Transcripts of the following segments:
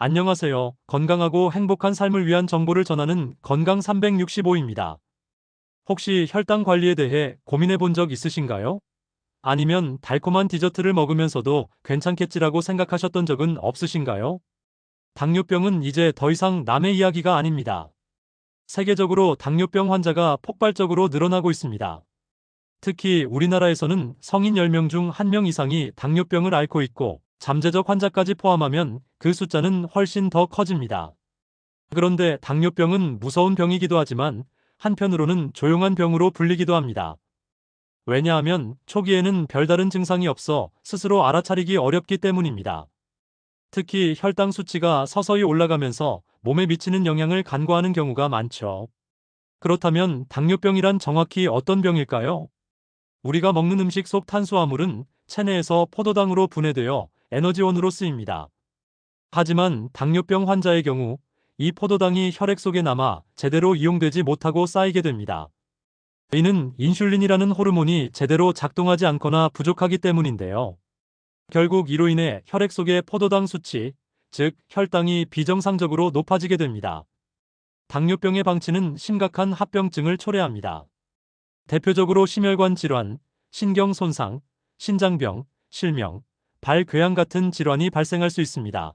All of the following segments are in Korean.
안녕하세요. 건강하고 행복한 삶을 위한 정보를 전하는 건강 365입니다. 혹시 혈당 관리에 대해 고민해 본 적 있으신가요? 아니면 달콤한 디저트를 먹으면서도 괜찮겠지라고 생각하셨던 적은 없으신가요? 당뇨병은 이제 더 이상 남의 이야기가 아닙니다. 세계적으로 당뇨병 환자가 폭발적으로 늘어나고 있습니다. 특히 우리나라에서는 성인 10명 중 1명 이상이 당뇨병을 앓고 있고 잠재적 환자까지 포함하면 그 숫자는 훨씬 더 커집니다. 그런데 당뇨병은 무서운 병이기도 하지만 한편으로는 조용한 병으로 불리기도 합니다. 왜냐하면 초기에는 별다른 증상이 없어 스스로 알아차리기 어렵기 때문입니다. 특히 혈당 수치가 서서히 올라가면서 몸에 미치는 영향을 간과하는 경우가 많죠. 그렇다면 당뇨병이란 정확히 어떤 병일까요? 우리가 먹는 음식 속 탄수화물은 체내에서 포도당으로 분해되어 에너지원으로 쓰입니다. 하지만 당뇨병 환자의 경우 이 포도당이 혈액 속에 남아 제대로 이용되지 못하고 쌓이게 됩니다. 이는 인슐린이라는 호르몬이 제대로 작동하지 않거나 부족하기 때문인데요. 결국 이로 인해 혈액 속의 포도당 수치, 즉 혈당이 비정상적으로 높아지게 됩니다. 당뇨병의 방치는 심각한 합병증을 초래합니다. 대표적으로 심혈관 질환, 신경 손상, 신장병, 실명, 발궤양 같은 질환이 발생할 수 있습니다.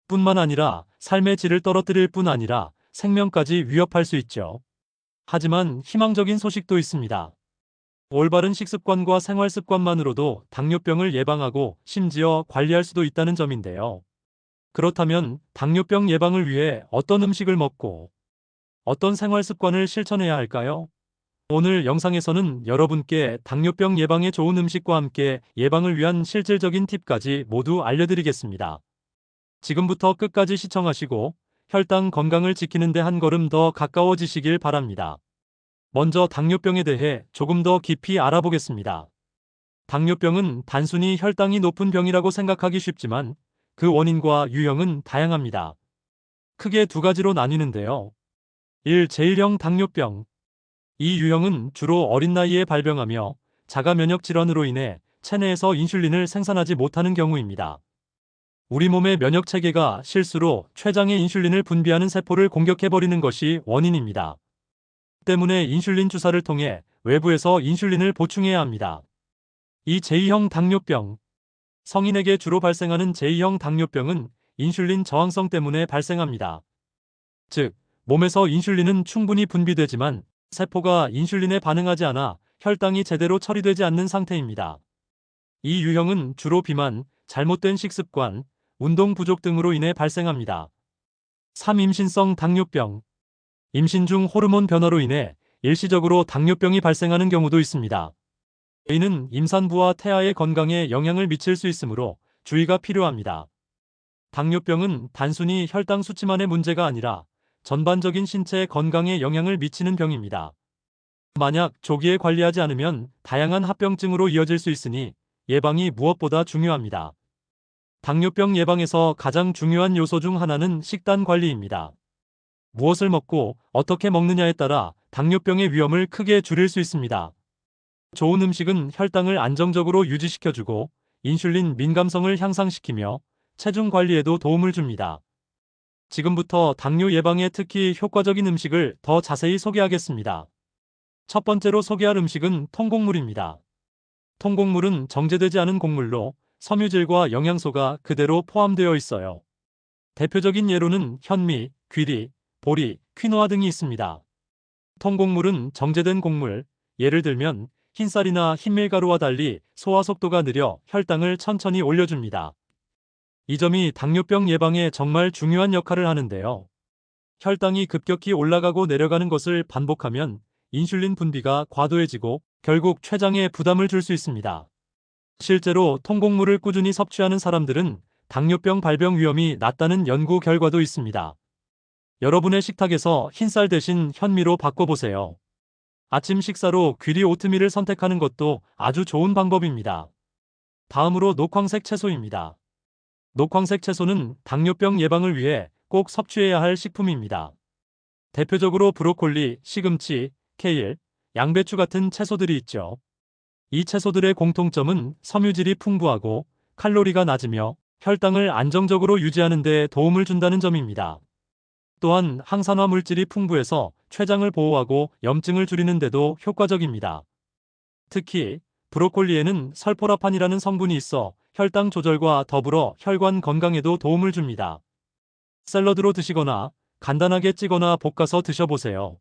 뿐만 아니라 삶의 질을 떨어뜨릴 뿐 아니라 생명까지 위협할 수 있죠. 하지만 희망적인 소식도 있습니다. 올바른 식습관과 생활 습관만으로도 당뇨병을 예방하고 심지어 관리할 수도 있다는 점인데요. 그렇다면 당뇨병 예방을 위해 어떤 음식을 먹고 어떤 생활 습관을 실천해야 할까요? 오늘 영상에서는 여러분께 당뇨병 예방에 좋은 음식과 함께 예방을 위한 실질적인 팁까지 모두 알려드리겠습니다. 지금부터 끝까지 시청하시고 혈당 건강을 지키는 데 한 걸음 더 가까워지시길 바랍니다. 먼저 당뇨병에 대해 조금 더 깊이 알아보겠습니다. 당뇨병은 단순히 혈당이 높은 병이라고 생각하기 쉽지만 그 원인과 유형은 다양합니다. 크게 두 가지로 나뉘는데요. 1. 제1형 당뇨병. 이 유형은 주로 어린 나이에 발병하며 자가 면역 질환으로 인해 체내에서 인슐린을 생산하지 못하는 경우입니다. 우리 몸의 면역 체계가 실수로 췌장의 인슐린을 분비하는 세포를 공격해버리는 것이 원인입니다. 때문에 인슐린 주사를 통해 외부에서 인슐린을 보충해야 합니다. 이 제2형 당뇨병. 성인에게 주로 발생하는 제2형 당뇨병은 인슐린 저항성 때문에 발생합니다. 즉, 몸에서 인슐린은 충분히 분비되지만 세포가 인슐린에 반응하지 않아 혈당이 제대로 처리되지 않는 상태입니다. 이 유형은 주로 비만, 잘못된 식습관, 운동 부족 등으로 인해 발생합니다. 3. 임신성 당뇨병. 임신 중 호르몬 변화로 인해 일시적으로 당뇨병이 발생하는 경우도 있습니다. 이는 임산부와 태아의 건강에 영향을 미칠 수 있으므로 주의가 필요합니다. 당뇨병은 단순히 혈당 수치만의 문제가 아니라 전반적인 신체 건강에 영향을 미치는 병입니다. 만약 조기에 관리하지 않으면 다양한 합병증으로 이어질 수 있으니 예방이 무엇보다 중요합니다. 당뇨병 예방에서 가장 중요한 요소 중 하나는 식단 관리입니다. 무엇을 먹고 어떻게 먹느냐에 따라 당뇨병의 위험을 크게 줄일 수 있습니다. 좋은 음식은 혈당을 안정적으로 유지시켜주고 인슐린 민감성을 향상시키며 체중 관리에도 도움을 줍니다. 지금부터 당뇨 예방에 특히 효과적인 음식을 더 자세히 소개하겠습니다. 첫 번째로 소개할 음식은 통곡물입니다. 통곡물은 정제되지 않은 곡물로 섬유질과 영양소가 그대로 포함되어 있어요. 대표적인 예로는 현미, 귀리, 보리, 퀴노아 등이 있습니다. 통곡물은 정제된 곡물, 예를 들면 흰쌀이나 흰밀가루와 달리 소화 속도가 느려 혈당을 천천히 올려줍니다. 이 점이 당뇨병 예방에 정말 중요한 역할을 하는데요. 혈당이 급격히 올라가고 내려가는 것을 반복하면 인슐린 분비가 과도해지고 결국 췌장에 부담을 줄 수 있습니다. 실제로 통곡물을 꾸준히 섭취하는 사람들은 당뇨병 발병 위험이 낮다는 연구 결과도 있습니다. 여러분의 식탁에서 흰쌀 대신 현미로 바꿔보세요. 아침 식사로 귀리 오트밀을 선택하는 것도 아주 좋은 방법입니다. 다음으로 녹황색 채소입니다. 녹황색 채소는 당뇨병 예방을 위해 꼭 섭취해야 할 식품입니다. 대표적으로 브로콜리, 시금치, 케일, 양배추 같은 채소들이 있죠. 이 채소들의 공통점은 섬유질이 풍부하고 칼로리가 낮으며 혈당을 안정적으로 유지하는 데 도움을 준다는 점입니다. 또한 항산화 물질이 풍부해서 췌장을 보호하고 염증을 줄이는 데도 효과적입니다. 특히 브로콜리에는 설포라판이라는 성분이 있어 혈당 조절과 더불어 혈관 건강에도 도움을 줍니다. 샐러드로 드시거나 간단하게 찌거나 볶아서 드셔보세요.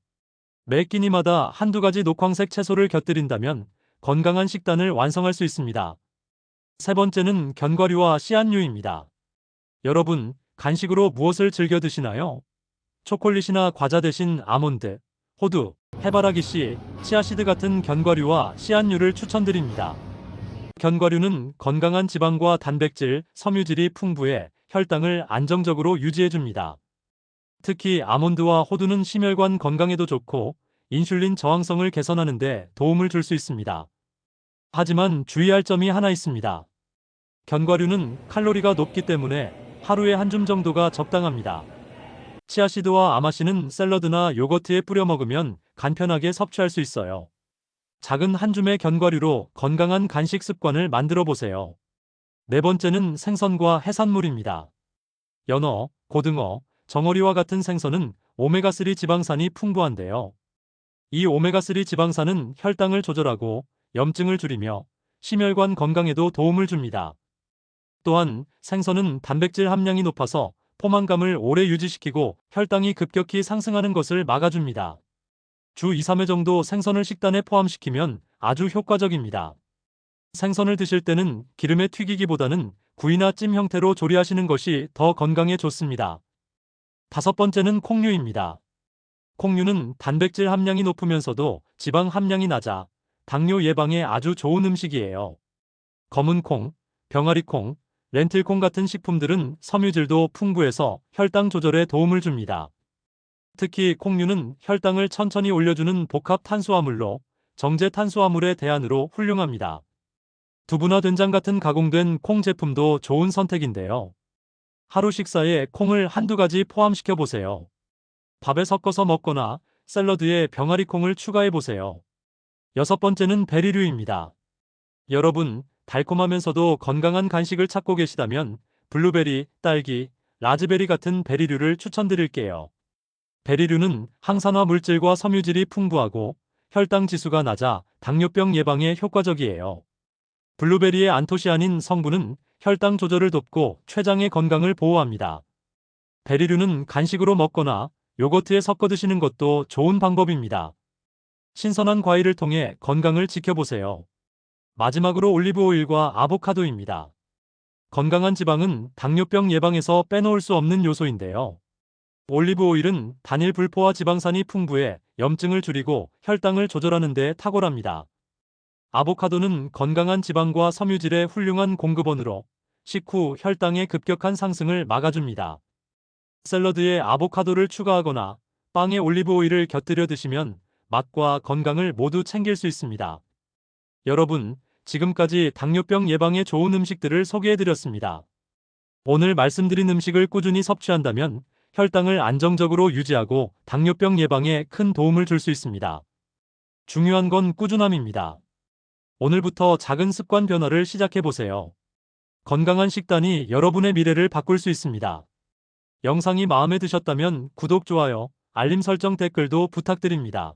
매 끼니마다 한두 가지 녹황색 채소를 곁들인다면 건강한 식단을 완성할 수 있습니다. 세 번째는 견과류와 씨앗류입니다. 여러분, 간식으로 무엇을 즐겨 드시나요? 초콜릿이나 과자 대신 아몬드, 호두, 해바라기 씨, 치아씨드 같은 견과류와 씨앗류를 추천드립니다. 견과류는 건강한 지방과 단백질, 섬유질이 풍부해 혈당을 안정적으로 유지해줍니다. 특히 아몬드와 호두는 심혈관 건강에도 좋고 인슐린 저항성을 개선하는 데 도움을 줄 수 있습니다. 하지만 주의할 점이 하나 있습니다. 견과류는 칼로리가 높기 때문에 하루에 한 줌 정도가 적당합니다. 치아씨드와 아마씨는 샐러드나 요거트에 뿌려 먹으면 간편하게 섭취할 수 있어요. 작은 한 줌의 견과류로 건강한 간식 습관을 만들어 보세요. 네 번째는 생선과 해산물입니다. 연어, 고등어, 정어리와 같은 생선은 오메가3 지방산이 풍부한데요. 이 오메가3 지방산은 혈당을 조절하고 염증을 줄이며 심혈관 건강에도 도움을 줍니다. 또한 생선은 단백질 함량이 높아서 포만감을 오래 유지시키고 혈당이 급격히 상승하는 것을 막아줍니다. 주 2, 3회 정도 생선을 식단에 포함시키면 아주 효과적입니다. 생선을 드실 때는 기름에 튀기기보다는 구이나 찜 형태로 조리하시는 것이 더 건강에 좋습니다. 다섯 번째는 콩류입니다. 콩류는 단백질 함량이 높으면서도 지방 함량이 낮아 당뇨 예방에 아주 좋은 음식이에요. 검은 콩, 병아리 콩, 렌틸콩 같은 식품들은 섬유질도 풍부해서 혈당 조절에 도움을 줍니다. 특히 콩류는 혈당을 천천히 올려주는 복합 탄수화물로 정제 탄수화물의 대안으로 훌륭합니다. 두부나 된장 같은 가공된 콩 제품도 좋은 선택인데요. 하루 식사에 콩을 한두 가지 포함시켜 보세요. 밥에 섞어서 먹거나 샐러드에 병아리 콩을 추가해 보세요. 여섯 번째는 베리류입니다. 여러분, 달콤하면서도 건강한 간식을 찾고 계시다면 블루베리, 딸기, 라즈베리 같은 베리류를 추천드릴게요. 베리류는 항산화 물질과 섬유질이 풍부하고 혈당 지수가 낮아 당뇨병 예방에 효과적이에요. 블루베리의 안토시아닌 성분은 혈당 조절을 돕고 췌장의 건강을 보호합니다. 베리류는 간식으로 먹거나 요거트에 섞어 드시는 것도 좋은 방법입니다. 신선한 과일을 통해 건강을 지켜보세요. 마지막으로 올리브오일과 아보카도입니다. 건강한 지방은 당뇨병 예방에서 빼놓을 수 없는 요소인데요. 올리브오일은 단일 불포화 지방산이 풍부해 염증을 줄이고 혈당을 조절하는 데 탁월합니다. 아보카도는 건강한 지방과 섬유질의 훌륭한 공급원으로 식후 혈당의 급격한 상승을 막아줍니다. 샐러드에 아보카도를 추가하거나 빵에 올리브오일을 곁들여 드시면 맛과 건강을 모두 챙길 수 있습니다. 여러분, 지금까지 당뇨병 예방에 좋은 음식들을 소개해드렸습니다. 오늘 말씀드린 음식을 꾸준히 섭취한다면 혈당을 안정적으로 유지하고 당뇨병 예방에 큰 도움을 줄 수 있습니다. 중요한 건 꾸준함입니다. 오늘부터 작은 습관 변화를 시작해보세요. 건강한 식단이 여러분의 미래를 바꿀 수 있습니다. 영상이 마음에 드셨다면 구독, 좋아요, 알림 설정, 댓글도 부탁드립니다.